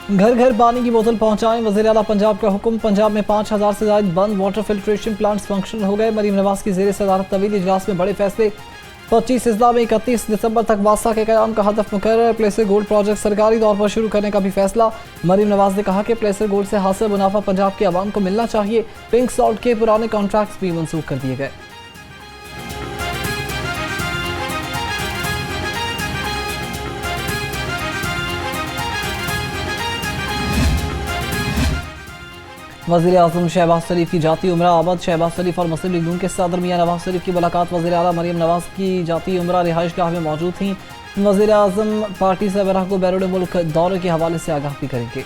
घर घर पानी की बोतल पहुंचाएं, वज़ीर आला पंजाब का हुक्म। पंजाब में 5000 से ज्यादा बंद वाटर फिल्ट्रेशन प्लांट्स फंक्शनल हो गए। मरीम नवाज की ज़ेर सदारत तवील इजलास में बड़े फैसले। 25 अजला में 31 दिसंबर तक वास्ता के क़याम का हदफ मुकर्रर। प्लेसर गोल्ड प्रोजेक्ट सरकारी तौर पर शुरू करने का भी फैसला। मरीम नवाज ने कहा कि प्लेसर गोल्ड से हासिल मुनाफा पंजाब के अवाम को मिलना चाहिए। पिंक सॉल्ट के पुराने कॉन्ट्रैक्ट्स भी मनसूख कर दिए गए। वज़ीर आज़म शहबाज शरीफ की जाती उम्रा आमद। शहबाज शरीफ और मुस्लिम लीग नून के सदर मियां नवाज शरीफ की मुलाकात। वज़ीर आला मरीम नवाज की जाती उम्रा रिहाइश गाह में मौजूद थी। वज़ीर आज़म पार्टी सरबराह को बैरून मुल्क दौरे के हवाले से आगाह भी करेंगे।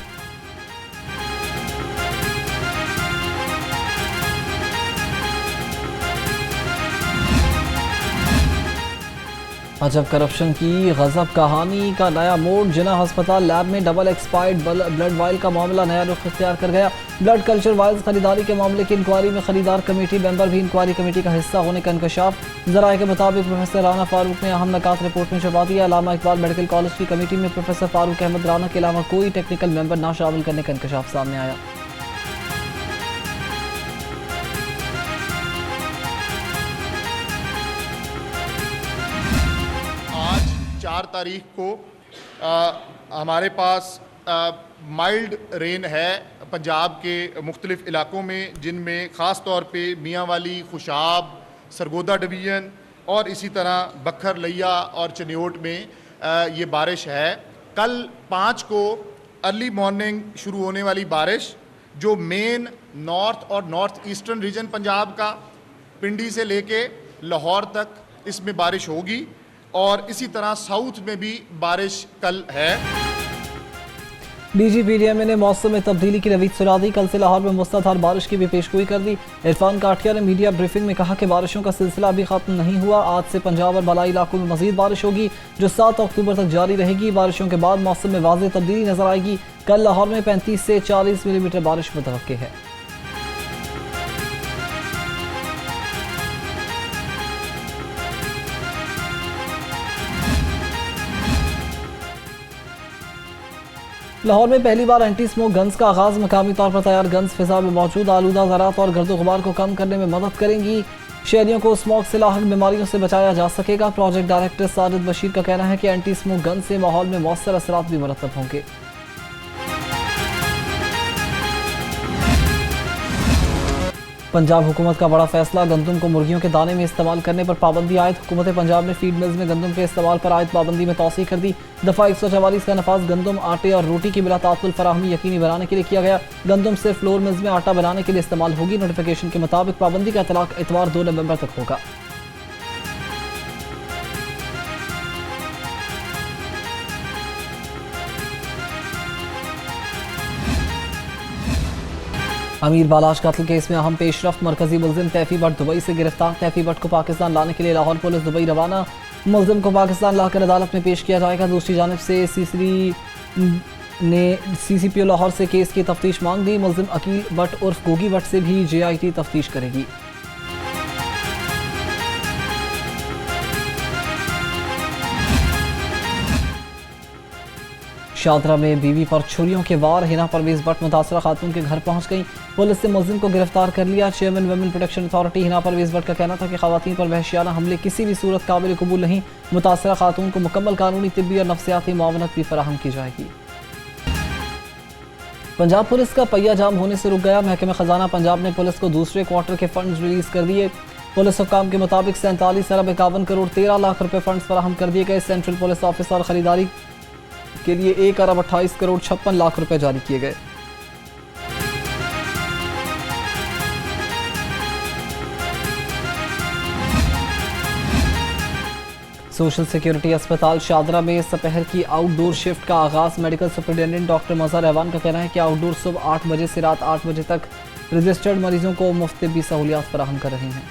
अजब करप्शन की गजब कहानी का नया मोड़। जिना अस्पताल लैब में डबल एक्सपायर्ड ब्लड वाइल का मामला नया रुख इख्तियार कर गया। ब्लड कल्चर वाइल्स खरीदारी के मामले की इंक्वायरी में खरीदार कमेटी मेंबर भी इंक्वायरी कमेटी का हिस्सा होने का इंकशाफ। जराये के मुताबिक प्रोफेसर राना फारूक ने अहम नकात रिपोर्ट में छुपा दिया। अल्लामा इकबाल मेडिकल कॉलेज की कमेटी में प्रोफेसर फारूक अहमद राना के अलावा कोई टेक्निकल मेंबर ना शामिल करने का इंकशाफ सामने आया। आज 4 तारीख को हमारे पास माइल्ड रेन है पंजाब के मुख्तलिफ इलाकों में, जिनमें ख़ास तौर पे मियाँ वाली, खुशाब, सरगोदा डिवीज़न और इसी तरह बखर लिया और चनियोट में ये बारिश है। कल 5 को अर्ली मॉर्निंग शुरू होने वाली बारिश जो मेन नॉर्थ और नॉर्थ ईस्टर्न रीजन पंजाब का, पिंडी से लेके लाहौर तक इसमें बारिश होगी और इसी तरह साउथ में भी बारिश कल है। DGPDMA ने मौसम में तब्दीली की रवीज सुना दी। कल से लाहौर में मुसलधार बारिश की भी पेशगोई कर दी। इरफान काठिया ने मीडिया ब्रीफिंग में कहा कि बारिशों का सिलसिला अभी खत्म नहीं हुआ। आज से पंजाब और बलाई इलाकों में मजीद बारिश होगी जो 7 अक्टूबर तक जारी रहेगी। बारिशों के बाद मौसम में वाज़ेह तब्दीली नजर आएगी। कल लाहौर में 35 से 40 मिलीमीटर बारिश मुतवक्के है। लाहौर में पहली बार एंटी स्मोक गन्स का आगाज। मकामी तौर पर तैयार गन्स फिजा में मौजूद आलूदा ज़रात और गर्द गुबार को कम करने में मदद करेंगी। शहरियों को स्मोक से लाहक बीमारियों से बचाया जा सकेगा। प्रोजेक्ट डायरेक्टर साजिद बशीर का कहना है कि एंटी स्मोक गन से माहौल में मौसर असरात भी मरतब होंगे। पंजाब हुकूमत का बड़ा फैसला। गंदम को मुर्गियों के दाने में इस्तेमाल करने पर पाबंदी आयद। हुकूमत पंजाब ने फीड मिल्स में गंदम के इस्तेमाल पर आयद पाबंदी में तौसीह कर दी। दफ़ा 144 का नफाज गंदम, आटे और रोटी की बिला तात्तुल फराहमी यकीनी बनाने के लिए किया गया। गंदम सिर्फ फ्लोर मिल्स में आटा बनाने के लिए इस्तेमाल होगी। नोटिफिकेशन के मुताबिक पाबंदी का इतलाक इतवार 2 नवंबर तक होगा। अमीर बालाश कत्ल केस में अहम पेशरफ्त। मरकजी मुलजिम तैफी भट्ट दुबई से गिरफ्तार। तैफी भट्ट को पाकिस्तान लाने के लिए लाहौर पुलिस दुबई रवाना। मुलजिम को पाकिस्तान लाकर अदालत में पेश किया जाएगा। दूसरी जानब से CCPO लाहौर से केस की तफ्तीश मांग दी। मुलजिम अकील भट्ट उर्फ गोगी भट्ट से भी JIT तफ्तीश करेगी। शादरा में बीवी पर छुरियों के वार। हिना परवेज भट्ट मुतासरा खातून के घर पहुंच गई। पुलिस ने मुलजिम को गिरफ्तार कर लिया। Chairman women protection authority Hina Parvez Bhatt का कहना था कि खवातीन पर वहशियाना हमले किसी भी सूरत काबिल कबूल नहीं। मुतासरा खातून को मुकम्मल कानूनी, तिब्बी और नफ्सियाती मुआवनत भी फराहम की जाएगी। पंजाब पुलिस का पहिया जाम होने से रुक गया। महकमे खजाना पंजाब ने पुलिस को दूसरे क्वार्टर के फंड रिलीज कर दिए। पुलिस हुक्काम के मुताबिक 47 अरब 51 करोड़ 13 लाख रुपए फंड फराहम कर दिए गए। सेंट्रल पुलिस ऑफिस और खरीदारी के लिए 1 अरब 28 करोड़ 56 लाख रुपए जारी किए गए। सोशल सिक्योरिटी अस्पताल शादरा में सपहर की आउटडोर शिफ्ट का आगाज। Medical superintendent doctor Mazhar Rahman का कहना है कि आउटडोर सुबह 8 बजे से रात 8 बजे तक रजिस्टर्ड मरीजों को मुफ्त तिब्बी सहूलियात फराहम कर रहे हैं।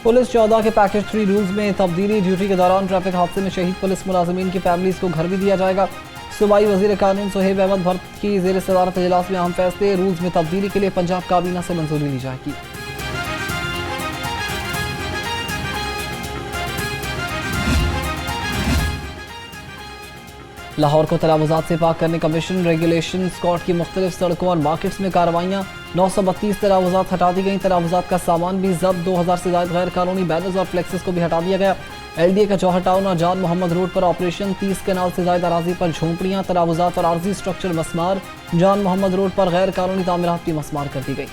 पुलिस 14 के पैकेज 3 रूल्स में तब्दीली। ड्यूटी के दौरान ट्रैफिक हादसे में शहीद पुलिस मुलाजमीन की फैमिलीज को घर भी दिया जाएगा। सूबाई वजीर कानून सुहेब अहमद भट्ट की ज़ेर सदारत इजलास में अहम फैसले। रूल्स में तब्दीली के लिए पंजाब काबीना से मंजूरी ली जाएगी। लाहौर को तलाबुजात से पाक करने का मिशन, रेगुलेशन स्क्वाड की मुख्तलिफ सड़कों और मार्केट्स में कार्रवाइयाँ, 932 तलाबुजात हटा दी गई। तलाबुजात का सामान भी जब्त, 2000 से ज्यादा गैर कानूनी बैनर्स और फ्लेक्सेस को भी हटा दिया गया। LDA का जौहर टाउन और जान मोहम्मद रोड पर ऑपरेशन, 30 कनाल से ज्यादा अराजी पर झोंपड़ियाँ, तलाबुजात और आर्जी स्ट्रक्चर मस्मार, जान मोहम्मद रोड पर गैर कानूनी तामीरात भी मस्मार कर दी गई।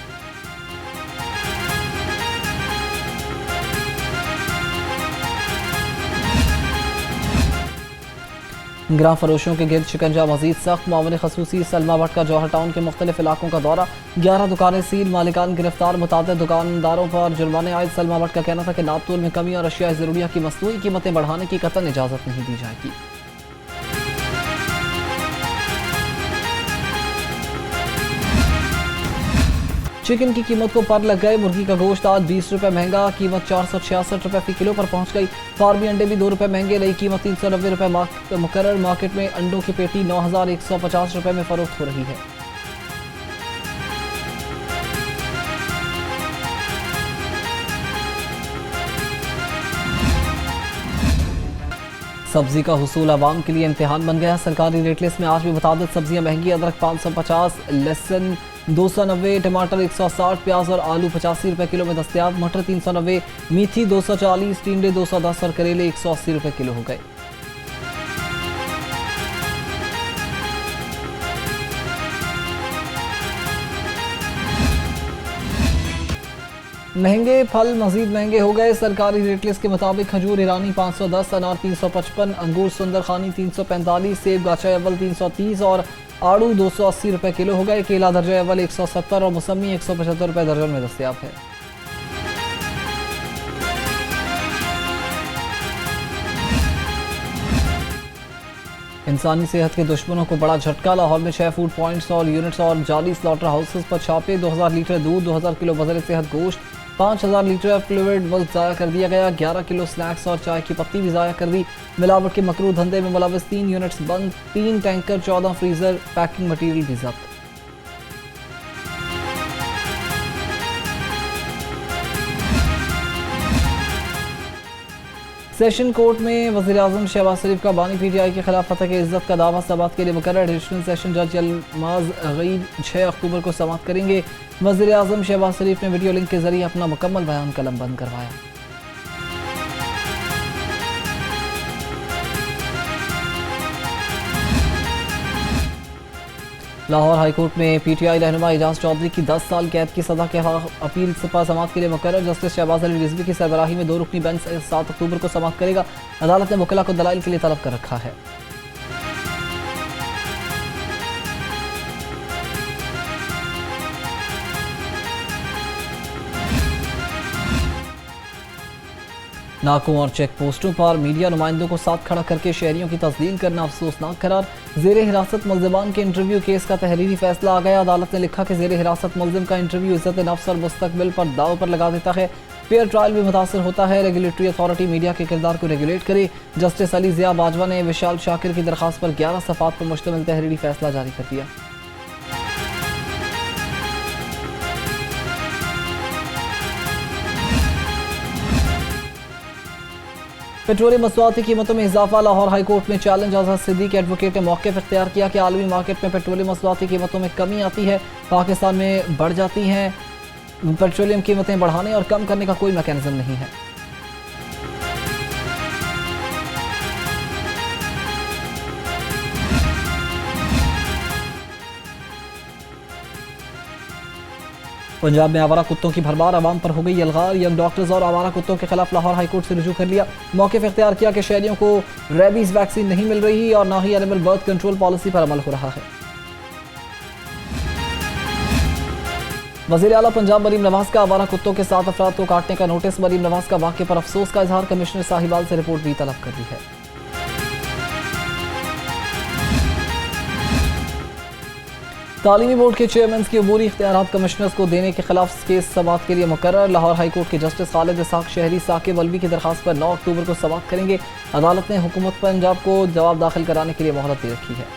ग्राम फरोशों के गिर्द शिकंजा मजीद सख्त, मामले खसूसी सलमा भट्ट का जौहर टाउन के मुख्तलिफ इलाकों का दौरा, 11 दुकानें सील, मालिकान गिरफ्तार, मुताबिक दुकानदारों पर जुर्माने आए। सलमा भट्ट का कहना था कि नापतोल में कमी और अशिया ज़रूरिया की मसनूई कीमतें बढ़ाने की कतई इजाज़त नहीं दी जाएगी। चिकन की कीमत को पर लग गए, मुर्गी का गोश्त आज 20 रुपये महंगा, कीमत 466 रुपये फी किलो पर पहुंच गई। फार्मी अंडे भी 2 रुपये महंगे, नई कीमत 390 रुपये मुकर्रर। मार्केट में अंडों की पेटी 9150 रुपये में फरोख्त हो रही है। सब्जी का हुसूल आवाम के लिए इम्तिहान बन गया। सरकारी रेट लिस्ट में आज भी मुताबिक सब्जियां महंगी, अदरक 550, लहसुन 290, टमाटर 160, प्याज और आलू 85 रुपये किलो में दस्तियाब, मटर 390, मीठी 240, टिंडे 210 और करेले 180 रुपये किलो हो गए। महंगे फल मजीद महंगे हो गए। सरकारी रेट लिस्ट के मुताबिक खजूर ईरानी 510, अनार 355, अंगूर सुंदर खानी 345, सेब गाचा अव्वल 330 और आड़ू 280 रुपये किलो हो गए। केला दर्जा अव्वल 170 और मौसमी 175 रुपये दर्जन में दस्तियाब है। इंसानी सेहत के दुश्मनों को बड़ा झटका, लाहौर में 6 फूड पॉइंट्स और यूनिट्स और जाली स्लॉटर हाउसेस पर छापे, 2000 लीटर दूध, 2000 किलो वज़न सेहत गोश्त, 5000 लीटर फ्लूइड वक्त ज़ाया कर दिया गया, 11 किलो स्नैक्स और चाय की पत्ती भी ज़ाया कर दी। मिलावट के मकरूह धंधे में मुलविस 3 यूनिट्स बंद, 3 टैंकर, 14 फ्रीजर, पैकिंग मटीरियल भी जब्त। सेशन कोर्ट में वज़ीर-ए-आज़म शहबाज शरीफ का बानी PTI के खिलाफ फतह के इज्जत का दावा समाअत के लिए मुकर्रर। एडिशनल सेशन जज यलमाज गईद 6 अक्टूबर को समाअत करेंगे। वज़ीर-ए-आज़म शहबाज शरीफ ने वीडियो लिंक के जरिए अपना मुकम्मल बयान कलम बंद करवाया। लाहौर हाईकोर्ट में PTI रहनुमा एजाज चौधरी की 10 साल कैद की सजा के खिलाफ अपील सिपा समाअत के लिए मुकर्रर। जस्टिस शहबाज अली रिजवी की सरबराही में 2 रुकनी बेंच 7 अक्टूबर को समाअत करेगा। अदालत ने मुकल्ला को दलाइल के लिए तलब कर रखा है। नाकों और चेक पोस्टों पर मीडिया नुमाइंदों को साथ खड़ा करके शहरियों की तस्लील करना अफसोसनाक करार। ज़ेरे हिरासत मुल्ज़िमान के इंटरव्यू केस का तहरीरी फैसला आ गया। अदालत ने लिखा कि ज़ेरे हिरासत मुल्ज़िम का इंटरव्यू इज्जत नफ्स और मुस्तकबिल पर दाव पर लगा देता है, फेयर ट्रायल भी मुतासर होता है। रेगुलेटरी अथॉरिटी मीडिया के किरदार को रेगुलेट करे। जस्टिस अली ज़िया बाजवा ने विशाल शाकिर की दरख्वास्त पर 11 सफ़ात पर मुश्तमिल तहरीरी फैसला जारी कर दिया। पेट्रोलियम मसनूआत की कीमतों में इजाफा, लाहौर हाईकोर्ट में चैलेंज। आज़ाद सिद्दीकी एडवोकेट ने मौक़िफ़ इख्तियार किया कि आलमी मार्केट में पेट्रोलियम मसनूआत की कीमतों में कमी आती है, पाकिस्तान में बढ़ जाती हैं। पेट्रोलियम कीमतें बढ़ाने और कम करने का कोई मैकेनिज्म नहीं है। पंजाब में आवारा कुत्तों की भरमार, आवाम पर हो गई यलगार। यंग डॉक्टर्स और आवारा कुत्तों के खिलाफ लाहौर हाईकोर्ट से रुजू कर लिया। मौक़िफ़ इख्तियार किया कि शहरियों को रेबीज़ वैक्सीन नहीं मिल रही और ना ही एनिमल बर्थ कंट्रोल पॉलिसी पर अमल हो रहा है। वज़ीर आला पंजाब मरीम नवाज का आवारा कुत्तों के 7 अफराद को काटने का नोटिस। मरीम नवाज का वाक़े पर अफसोस का इजहार, कमिश्नर साहिबाल से रिपोर्ट भी तलब कर दी है। तालीमी बोर्ड के चेयरमैन की अबूरी इख्तियारात कमिश्नर्स को देने के खिलाफ केस समाअत के लिए मुकर्रर। लाहौर हाईकोर्ट के जस्टिस खालिद इसाक शहरी साकिब अलवी की दरख्वास्त पर 9 अक्टूबर को समाअत करेंगे। अदालत ने हुकूमत पंजाब को जवाब दाखिल कराने के लिए मोहलत दे रखी है।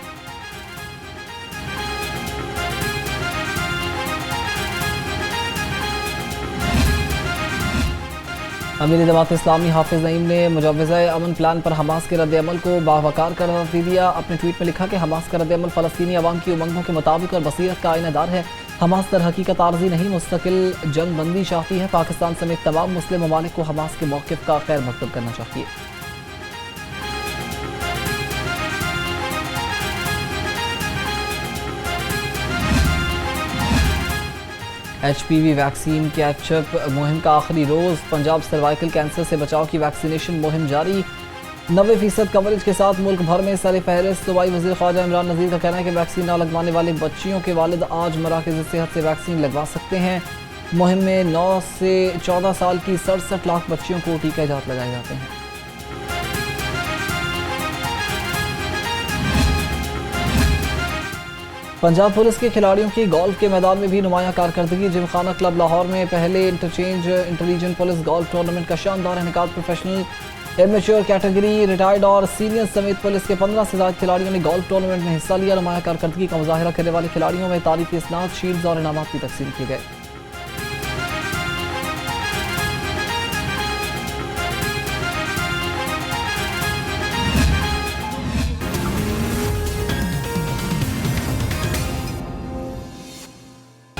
अमीर जमात इस्लामी हाफिज नईम ने मुजव्वज़ा अमन प्लान पर हमास के रद्द-ए-अमल को बावकार करार दे दिया। अपने ट्वीट में लिखा कि हमास का रद्द-ए-अमल फ़लस्तीनी अवाम की उमंगों के मुताबिक और बसीरत का आईनादार है। हमास दर हकीकत आर्जी नहीं, मुस्तकिल जंग बंदी चाहती है। पाकिस्तान समेत तमाम मुस्लिम ममालिक को हमास के मौक़िफ़ का खैर मकदम करना चाहिए। HPV वैक्सीन कैचअप मुहिम का आखिरी रोज़। पंजाब सर्वाइकल कैंसर से बचाव की वैक्सीनेशन मुहिम जारी। 90% कवरेज के साथ मुल्क भर में सर फहरिस्त। सूबाई वज़ीर ख्वाजा इमरान नज़ीर का कहना है कि वैक्सीन न लगवाने वाले बच्चियों के वालिद आज मराकज़ सेहत से वैक्सीन लगवा सकते हैं। मुहिम में 9 से 14 साल की 67 लाख बच्चियों को टीका जात लगाए जाते हैं। पंजाब पुलिस के खिलाड़ियों की गोल्फ के मैदान में भी नुमायां कारकर्दगी। जिमखाना क्लब लाहौर में पहले interchange intelligent police golf tournament का शानदार इनेकाद। प्रोफेशनल, एमेच्योर कैटेगरी, रिटायर्ड और सीनियर समेत पुलिस के 15 से ज़्यादा खिलाड़ियों ने गोल्फ टूर्नामेंट में हिस्सा लिया। नुमायां कारकर्दगी का मुजाहिरा करने वाले खिलाड़ियों में तारीफी इसनाद, शील्ड्स और इनामात भी तकसीम किए गए।